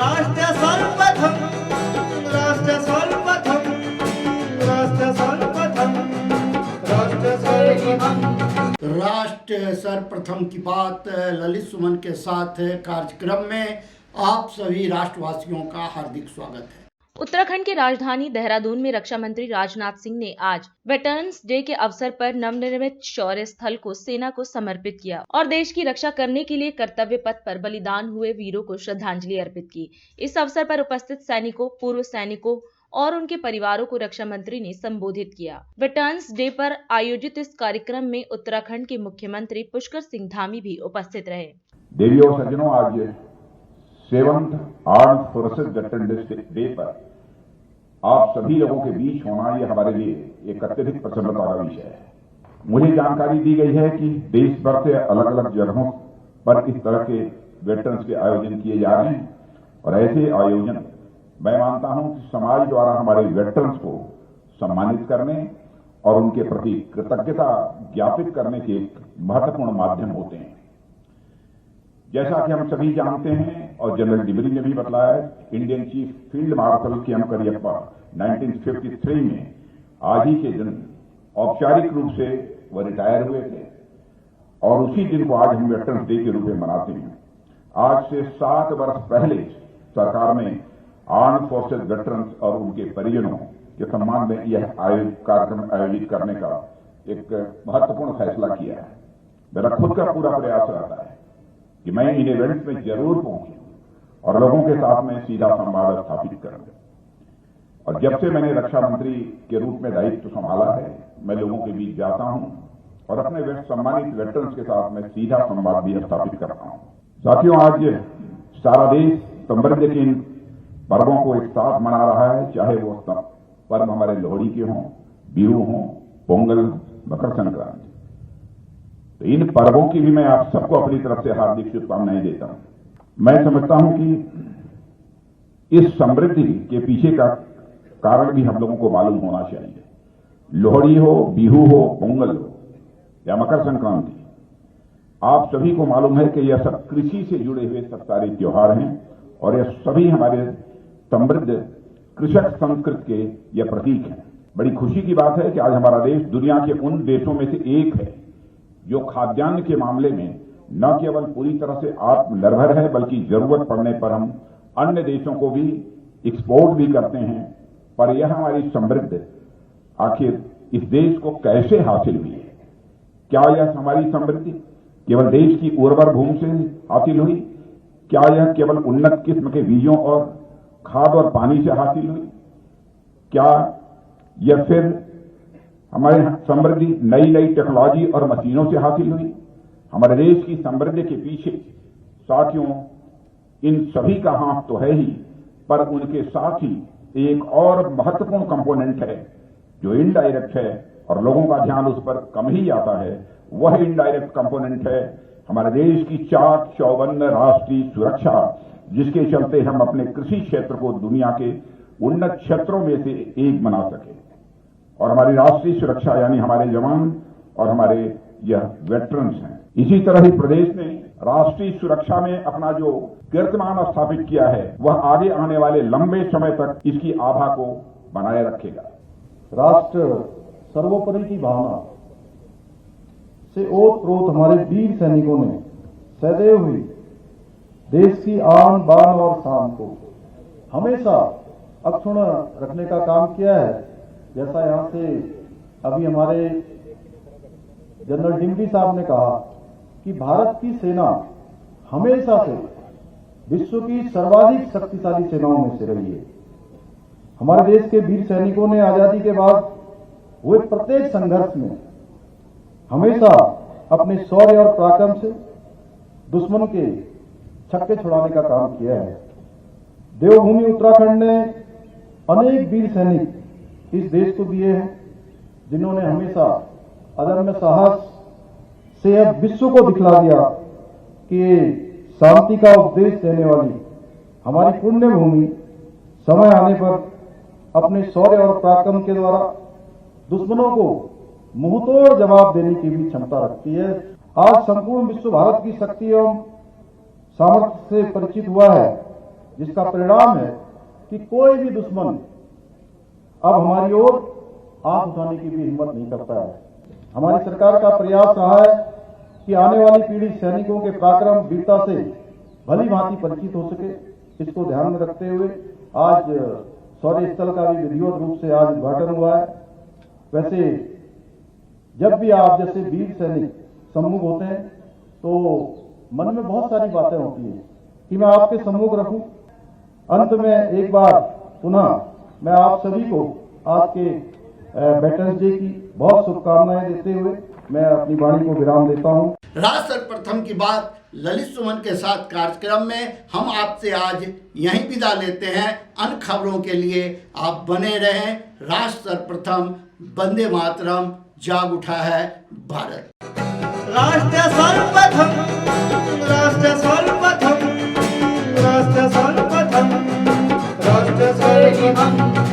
राष्ट्र सर्वप्रथम, राष्ट्र सर्वप्रथम, राष्ट्र सर्वप्रथम, राष्ट्र सर्वप्रथम। राष्ट्र सर्वप्रथम की बात ललित सुमन के साथ कार्यक्रम में आप सभी राष्ट्रवासियों का हार्दिक स्वागत है। उत्तराखंड की राजधानी देहरादून में रक्षा मंत्री राजनाथ सिंह ने आज वेटरन्स डे के अवसर पर नवनिर्मित शौर्य स्थल को सेना को समर्पित किया और देश की रक्षा करने के लिए कर्तव्य पथ पर बलिदान हुए वीरों को श्रद्धांजलि अर्पित की। इस अवसर पर उपस्थित सैनिकों, पूर्व सैनिकों और उनके परिवारों को रक्षा मंत्री ने संबोधित किया। वेटरन्स डे पर आयोजित इस कार्यक्रम में उत्तराखंड के मुख्यमंत्री पुष्कर सिंह धामी भी उपस्थित रहे। देवी और सज्जनों, आज 7th armed forces veterans day पर आप सभी लोगों के बीच होना ये हमारे लिए एक अत्यधिक प्रसन्नता का विषय है। मुझे जानकारी दी गई है कि देश भर से अलग अलग जगहों पर इस तरह के वेटरन्स के आयोजन किए जा रहे हैं और ऐसे आयोजन मैं मानता हूं कि समाज द्वारा हमारे वेटरन्स को सम्मानित करने और उनके प्रति कृतज्ञता ज्ञापित करने के एक महत्वपूर्ण माध्यम होते हैं। जैसा कि हम सभी जानते हैं और जनरल डिबरी ने भी बताया, इंडियन चीफ फील्ड मार्शल के एम करियप्पा 1953 में आज ही के दिन औपचारिक रूप से वह रिटायर हुए थे और उसी दिन को आज हम वेटरन्स डे के रूप में मनाते हैं। आज से 7 वर्ष पहले सरकार ने आर्म्ड फोर्सेस वेटरन्स और उनके परिजनों के सम्मान में यह कार्यक्रम आयोजित करने का एक महत्वपूर्ण फैसला किया है। मेरा खुद का पूरा प्रयास रहता है कि मैं इन इवेंट्स में जरूर पहुंचूं और लोगों के साथ में सीधा संवाद स्थापित करूं। और जब से मैंने रक्षा मंत्री के रूप में दायित्व संभाला है, मैं लोगों के बीच जाता हूं और अपने सम्मानित वेटरन्स के साथ में सीधा संवाद भी स्थापित करता हूं। साथियों, आज सारा देश समृद्धि के इन पर्वों को एक साथ मना रहा है, चाहे वो पर्व हमारे लोहड़ी के हों, बिहू हों, पोंगल, मकर संक्रांति। तो इन पर्वों की भी मैं आप सबको अपनी तरफ से हार्दिक शुभकामनाएं देता हूं। मैं समझता हूं कि इस समृद्धि के पीछे का कारण भी हम लोगों को मालूम होना चाहिए। लोहड़ी हो, बिहू हो, पोंगल हो या मकर संक्रांति, आप सभी को मालूम है कि यह सब कृषि से जुड़े हुए सब सारे त्योहार हैं और यह सभी हमारे समृद्ध कृषक संस्कृति के यह प्रतीक हैं। बड़ी खुशी की बात है कि आज हमारा देश दुनिया के उन देशों में से एक है जो खाद्यान्न के मामले में न केवल पूरी तरह से आत्मनिर्भर है, बल्कि जरूरत पड़ने पर हम अन्य देशों को भी एक्सपोर्ट भी करते हैं। पर यह हमारी समृद्धि आखिर इस देश को कैसे हासिल हुई है? क्या यह हमारी समृद्धि केवल देश की उर्वर भूमि से हासिल हुई? क्या यह केवल उन्नत किस्म के बीजों और खाद और पानी से हासिल हुई? क्या यह फिर हमारे समृद्धि नई नई टेक्नोलॉजी और मशीनों से हासिल हुई? हमारे देश की समृद्धि के पीछे साथियों इन सभी का हाथ तो है ही, पर उनके साथ ही एक और महत्वपूर्ण कंपोनेंट है जो इनडायरेक्ट है और लोगों का ध्यान उस पर कम ही आता है। वह इनडायरेक्ट कंपोनेंट है हमारे देश की चाक चौबंद राष्ट्रीय सुरक्षा, जिसके चलते हम अपने कृषि क्षेत्र को दुनिया के उन्नत क्षेत्रों में से एक बना सके। और हमारी राष्ट्रीय सुरक्षा यानी हमारे जवान और हमारे यह वेटरन्स हैं। इसी तरह ही प्रदेश ने राष्ट्रीय सुरक्षा में अपना जो कीर्तिमान स्थापित किया है, वह आगे आने वाले लंबे समय तक इसकी आभा को बनाए रखेगा। राष्ट्र सर्वोपरि की भावना से ओतप्रोत हमारे वीर सैनिकों ने सदैव ही देश की आन बान और शान को हमेशा अक्षुण्ण रखने का काम किया है। जैसा यहां से अभी हमारे जनरल डिम्बी साहब ने कहा कि भारत की सेना हमेशा से विश्व की सर्वाधिक शक्तिशाली सेनाओं में से रही है। हमारे देश के वीर सैनिकों ने आजादी के बाद हुए प्रत्येक संघर्ष में हमेशा अपने शौर्य और पराक्रम से दुश्मन के छक्के छुड़ाने का काम किया है। देवभूमि उत्तराखंड ने अनेक वीर सैनिक इस देश को दिए हैं, जिन्होंने हमेशा अदम्य साहस से अब विश्व को दिखला दिया कि शांति का उपदेश देने वाली हमारी पुण्य भूमि समय आने पर अपने शौर्य और पराक्रम के द्वारा दुश्मनों को मुंहतोड़ जवाब देने की भी क्षमता रखती है। आज संपूर्ण विश्व भारत की शक्ति एवं सामर्थ्य से परिचित हुआ है जिसका परिणाम है कि कोई भी दुश्मन अब हमारी ओर आंख उठाने की भी हिम्मत नहीं करता है। हमारी सरकार का प्रयास रहा है कि आने वाली पीढ़ी सैनिकों के पराक्रम वीरता से भली भांति परिचित हो सके। इसको ध्यान में रखते हुए आज शौर्य स्थल का भी विधिवत रूप से आज उद्घाटन हुआ है। वैसे जब भी आप जैसे वीर सैनिक सम्मुख होते हैं तो मन में बहुत सारी बातें होती हैं कि मैं आपके सम्मुख रखूं। अंत में एक बार पुनः मैं आप सभी को आज के वेटरन्स डे की बहुत शुभकामनाएं देते हुए मैं अपनी वाणी को विराम देता हूं। राष्ट्र सर्वप्रथम की बात ललित सुमन के साथ कार्यक्रम में हम आपसे आज यहीं विदा लेते हैं। अन्य खबरों के लिए आप बने रहें। राष्ट्र सर्वप्रथम, वंदे मातरम, जाग उठा है भारत। राष्ट्र सर्वप्रथम, राष्ट्र सर्वप्रथम, राष्ट्र सर्वप्रथम, राष्ट्र सर्वप्रथम।